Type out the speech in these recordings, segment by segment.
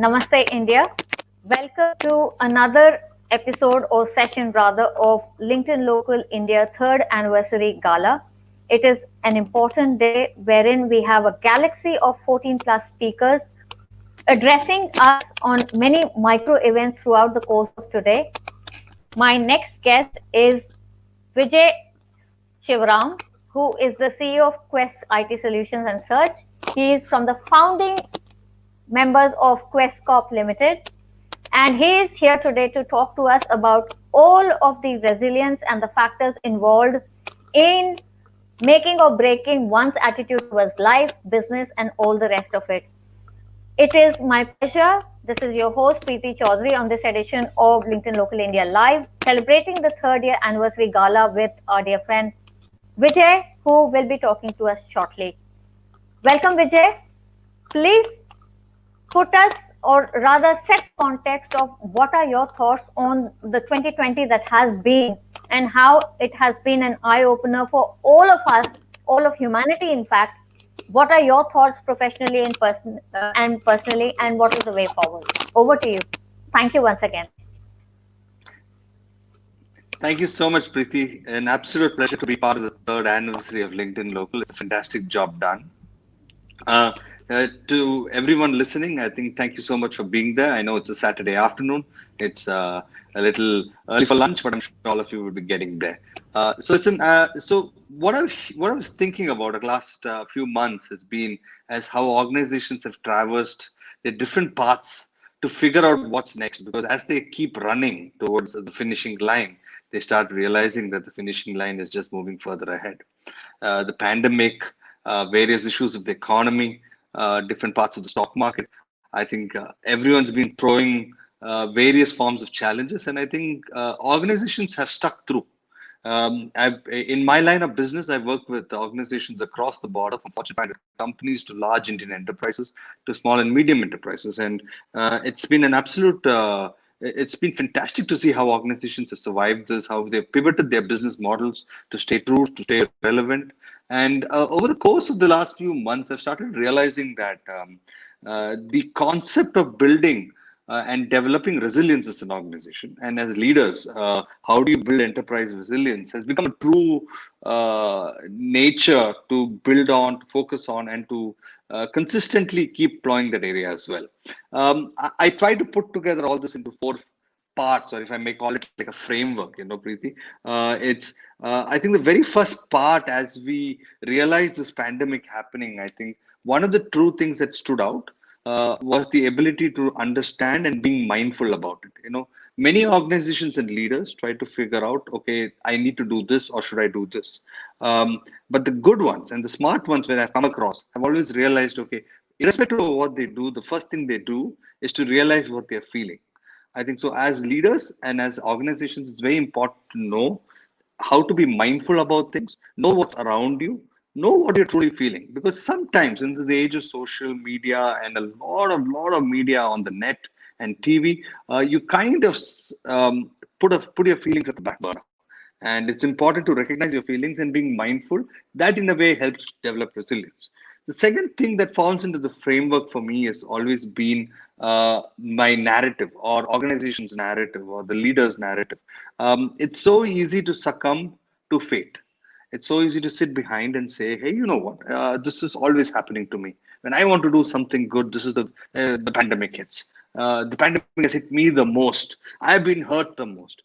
Namaste, India. Welcome to another episode or session, rather, of LinkedIn Local India third anniversary gala. It is an important day wherein we have a galaxy of 14 plus speakers addressing us on many micro events throughout the course of today. My next guest is Vijay Sivaram, who is the CEO of Quess IT Solutions and Search. He is from the founding members of Quess Corp Limited, and he is here today to talk to us about all of the resilience and the factors involved in making or breaking one's attitude towards life, business, and all the rest of it. It is my pleasure. This is your host, Preeti Chaudhary, on this edition of LinkedIn Local India Live, celebrating the third year anniversary gala with our dear friend Vijay, who will be talking to us shortly. Welcome, Vijay. Please put us, or rather set context of what are your thoughts on the 2020 that has been, and how it has been an eye-opener for all of us, all of humanity, in fact. What are your thoughts professionally and personally, and what is the way forward? Over to you. Thank you once again. Thank you so much, Preeti. An absolute pleasure to be part of the third anniversary of LinkedIn Local. It's a fantastic job done. To everyone listening, I think thank you so much for being there. I know it's a Saturday afternoon. It's a little early for lunch, but I'm sure all of you will be getting there. So what I was thinking about the last few months has been as how organizations have traversed the different paths to figure out what's next. Because as they keep running towards the finishing line, they start realizing that the finishing line is just moving further ahead. The pandemic, various issues of the economy, different parts of the stock market. I think everyone's been throwing various forms of challenges, and I think organizations have stuck through. In my line of business, I work with organizations across the border, from Fortune 500 companies to large Indian enterprises to small and medium enterprises, and it's been an absolute. It's been fantastic to see how organizations have survived this, how they've pivoted their business models to stay true, to stay relevant. And over the course of the last few months, I've started realizing that the concept of building and developing resilience as an organization and as leaders, how do you build enterprise resilience has become a true nature to build on, to focus on, and to consistently keep plowing that area as well. I try to put together all this into four parts, or if I may call it like a framework, Preeti. It's I think the very first part, as we realize this pandemic happening, I think one of the true things that stood out was the ability to understand and being mindful about it. Many organizations and leaders try to figure out, okay, I need to do this, or should I do this? But the good ones and the smart ones, when I've come across, I've always realized, okay, irrespective of what they do, the first thing they do is to realize what they're feeling. I think so. As leaders and as organizations, it's very important to know how to be mindful about things, know what's around you, know what you're truly feeling. Because sometimes in this age of social media and a lot of media on the net and TV, you kind of put your feelings at the back burner. And it's important to recognize your feelings and being mindful. That in a way helps develop resilience. The second thing that falls into the framework for me has always been my narrative, or organization's narrative, or the leader's narrative. It's so easy to succumb to fate. It's so easy to sit behind and say, hey, you know what? This is always happening to me. When I want to do something good, this is the pandemic hits. The pandemic has hit me the most. I've been hurt the most.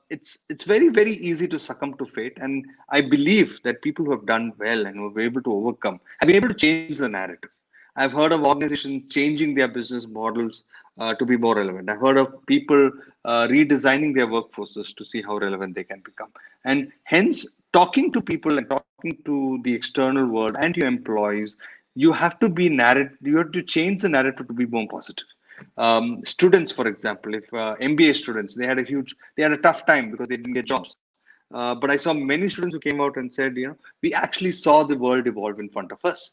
It's very easy to succumb to fate, and I believe that people who have done well and who have been able to overcome have been able to change the narrative. I've heard of organizations changing their business models to be more relevant. I've heard of people redesigning their workforces to see how relevant they can become. And hence, talking to people and talking to the external world and your employees, you have to be narrative. You have to change the narrative to be more positive. Students, for example, if MBA students, they had a tough time because they didn't get jobs. But I saw many students who came out and said, we actually saw the world evolve in front of us.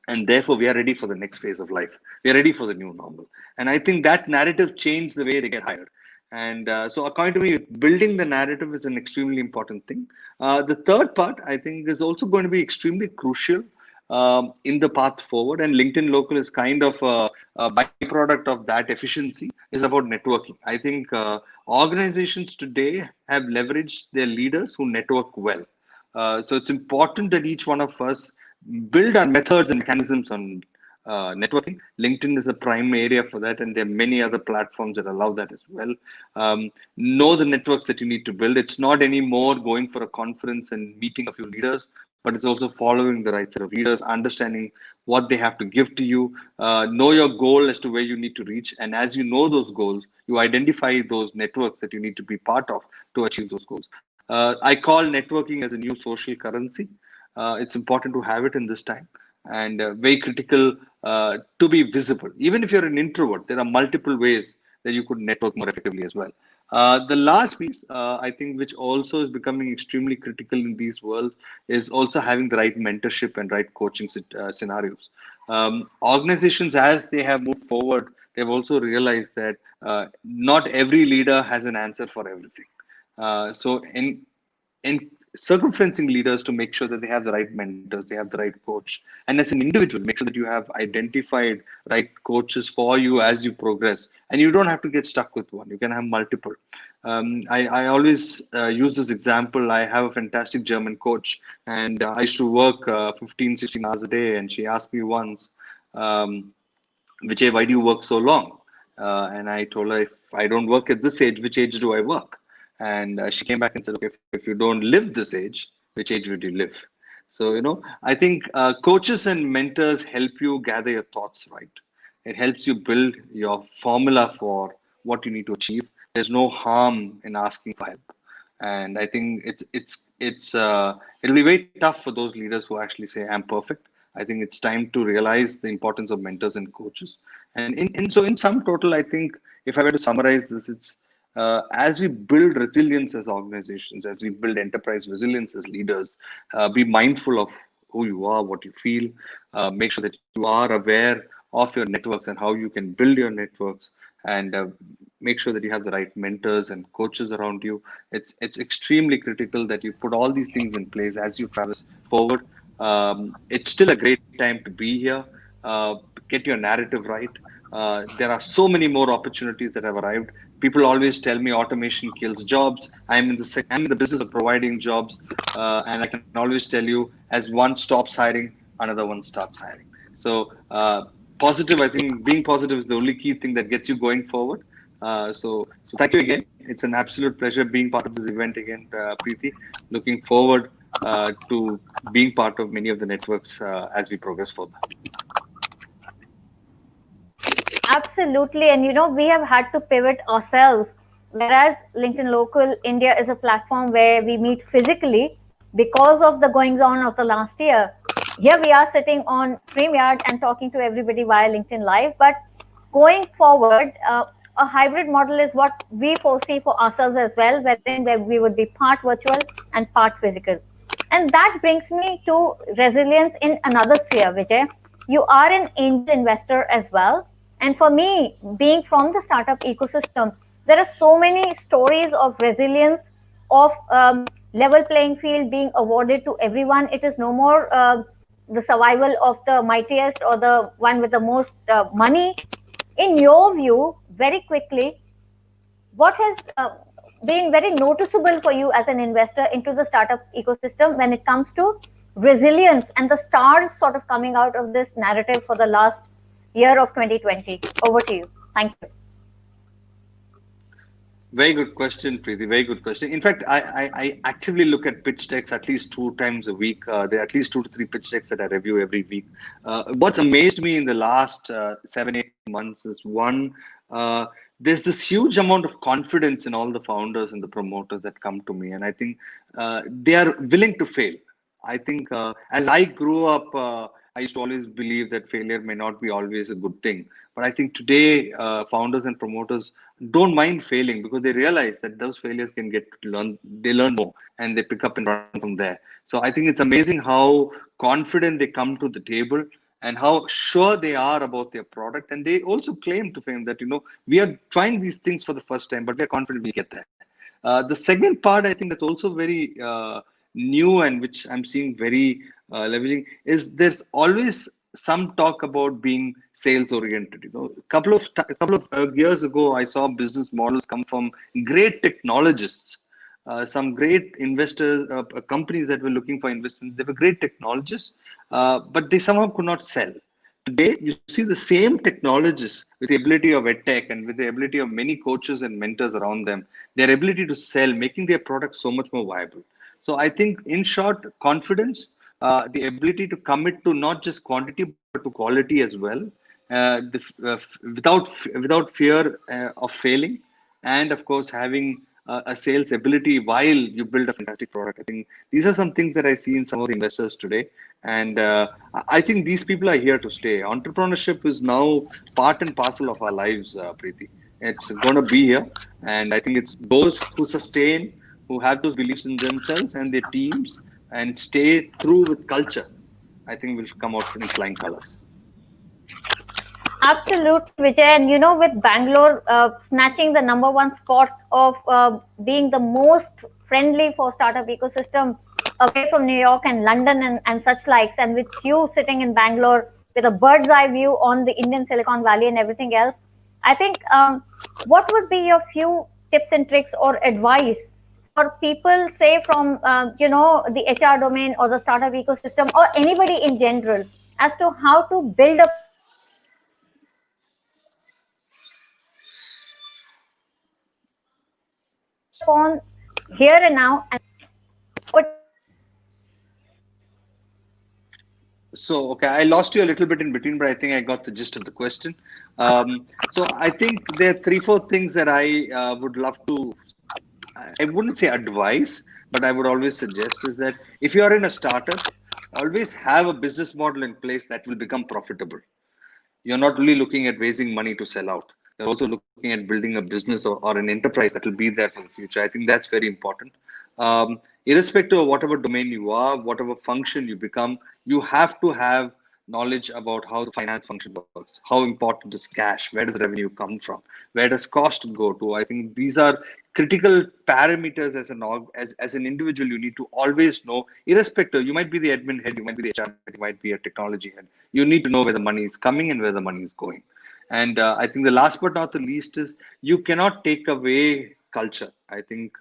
And therefore, we are ready for the next phase of life. We are ready for the new normal. And I think that narrative changed the way they get hired. And so according to me, building the narrative is an extremely important thing. The third part, I think, is also going to be extremely crucial in the path forward. And LinkedIn Local is kind of a byproduct of that efficiency. Is about networking. I think organizations today have leveraged their leaders who network well. So it's important that each one of us build our methods and mechanisms on networking. LinkedIn is a prime area for that, and there are many other platforms that allow that as well. Know the networks that you need to build. It's not anymore going for a conference and meeting a few leaders, but it's also following the right set of leaders, understanding what they have to give to you, know your goal as to where you need to reach. And as you know those goals, you identify those networks that you need to be part of to achieve those goals. I call networking as a new social currency. It's important to have it in this time, and very critical to be visible. Even if you're an introvert, there are multiple ways that you could network more effectively as well. The last piece, I think, which also is becoming extremely critical in these worlds, is also having the right mentorship and right coaching scenarios. Organizations, as they have moved forward, they've also realized that not every leader has an answer for everything. So in circumferencing leaders to make sure that they have the right mentors, they have the right coach, and as an individual, make sure that you have identified right coaches for you as you progress, and you don't have to get stuck with one. You can have multiple. I always use this example. I have a fantastic German coach, and I used to work 15, 16 hours a day, and she asked me once, Vijay, why do you work so long? And I told her, if I don't work at this age, which age do I work? And she came back and said, okay, if you don't live this age, which age would you live? So, I think coaches and mentors help you gather your thoughts right. It helps you build your formula for what you need to achieve. There's no harm in asking for help. And I think it'll be very tough for those leaders who actually say, I'm perfect. I think it's time to realize the importance of mentors and coaches. And in sum total, I think if I were to summarize this, it's as we build resilience as organizations, as we build enterprise resilience as leaders, be mindful of who you are, what you feel, make sure that you are aware of your networks and how you can build your networks, and make sure that you have the right mentors and coaches around you. It's extremely critical that you put all these things in place as you traverse forward. It's still a great time to be here. Get your narrative right. There are so many more opportunities that have arrived. People always tell me automation kills jobs. I'm in the business of providing jobs, and I can always tell you, as one stops hiring, another one starts hiring. So positive. I think being positive is the only key thing that gets you going forward. So thank you again. It's an absolute pleasure being part of this event again, Preeti. Looking forward to being part of many of the networks as we progress further. Absolutely. And we have had to pivot ourselves. Whereas LinkedIn Local India is a platform where we meet physically because of the goings on of the last year. Here we are sitting on StreamYard and talking to everybody via LinkedIn Live. But going forward, a hybrid model is what we foresee for ourselves as well, wherein where we would be part virtual and part physical. And that brings me to resilience in another sphere, Vijay. You are an angel investor as well. And for me, being from the startup ecosystem, there are so many stories of resilience, of level playing field being awarded to everyone. It is no more the survival of the mightiest or the one with the most money. In your view, very quickly, what has been very noticeable for you as an investor into the startup ecosystem when it comes to resilience and the stars sort of coming out of this narrative for the last year of 2020? Over to you. Thank you. Very good question, Preeti. Very good question. In fact, I actively look at pitch decks at least 2 times a week. There are at least 2 to 3 pitch decks that I review every week. What's amazed me in the last 7, 8 months is one, there's this huge amount of confidence in all the founders and the promoters that come to me. And I think they are willing to fail. I think as I grew up, I used to always believe that failure may not be always a good thing. But I think today, founders and promoters don't mind failing because they realize that those failures can get to learn. They learn more and they pick up and run from there. So I think it's amazing how confident they come to the table and how sure they are about their product. And they also claim to fame that, we are trying these things for the first time, but we are confident we get there. The second part, I think that's also very new and which I'm seeing very leveraging is there's always some talk about being sales oriented. A couple of years ago, I saw business models come from great technologists, some great investors, companies that were looking for investment. They were great technologists, but they somehow could not sell. Today, you see the same technologists with the ability of edtech and with the ability of many coaches and mentors around them, their ability to sell, making their product so much more viable. So I think, in short, confidence, the ability to commit to not just quantity but to quality as well, without fear of failing, and of course having a sales ability while you build a fantastic product. I think these are some things that I see in some of the investors today, and I think these people are here to stay. Entrepreneurship is now part and parcel of our lives, Preeti. It's going to be here, and I think it's those who sustain, who have those beliefs in themselves and their teams, and stay true with culture. I think will come out in flying colors. Absolutely, Vijay. And with Bangalore snatching the number one spot of being the most friendly for startup ecosystem away from New York and London and such likes, and with you sitting in Bangalore with a bird's eye view on the Indian Silicon Valley and everything else, I think what would be your few tips and tricks or advice for people, say from the HR domain or the startup ecosystem or anybody in general, as to how to build a product that upon here and now and over to you. So, okay, I lost you a little bit in between, but I think I got the gist of the question. So, I think there are three, four things that I would love to, I wouldn't say advice, but I would always suggest is that if you are in a startup, always have a business model in place that will become profitable. You're not really looking at raising money to sell out. You're also looking at building a business or an enterprise that will be there for the future. I think that's very important. Irrespective of whatever domain you are, whatever function you become, you have to have knowledge about how the finance function works. How important is cash? Where does revenue come from? Where does cost go to? I think these are critical parameters as an individual. You need to always know, irrespective. You might be the admin head, you might be the HR head, you might be a technology head. You need to know where the money is coming and where the money is going. And I think the last but not the least is you cannot take away culture. I think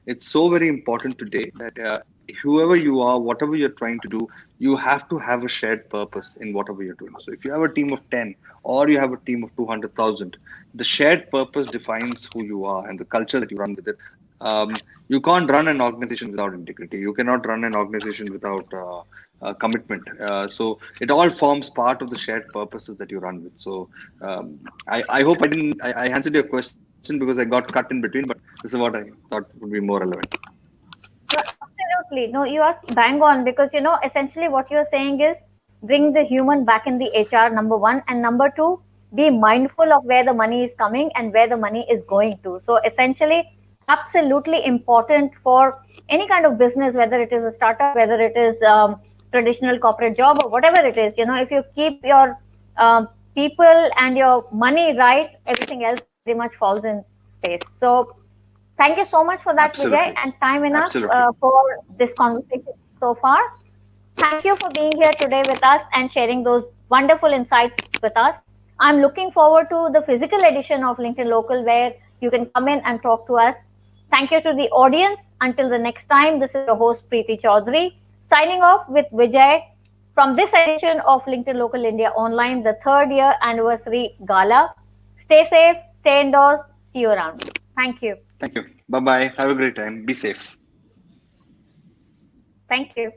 it's so very important today that whoever you are, whatever you're trying to do, you have to have a shared purpose in whatever you're doing. So if you have a team of 10 or you have a team of 200,000, the shared purpose defines who you are and the culture that you run with it. You can't run an organization without integrity. You cannot run an organization without commitment. So it all forms part of the shared purposes that you run with. So I hope I answered your question because I got cut in between, but this is what I thought would be more relevant. No, absolutely. No, you are bang on because essentially what you're saying is bring the human back in the HR, number one, and number two, be mindful of where the money is coming and where the money is going to. So essentially, absolutely important for any kind of business, whether it is a startup, whether it is traditional corporate job or whatever it is. If you keep your people and your money right, everything else pretty much falls in place. So thank you so much for that, Vijay, Absolutely. and time enough Absolutely. for this conversation so far. Thank you for being here today with us and sharing those wonderful insights with us. I'm looking forward to the physical edition of LinkedIn Local where you can come in and talk to us. Thank you to the audience. Until the next time, this is your host Preeti Chaudhary signing off with Vijay from this edition of LinkedIn Local India Online, the third year anniversary gala. Stay safe, stay indoors, see you around. Thank you. Thank you. Bye bye. Have a great time. Be safe. Thank you.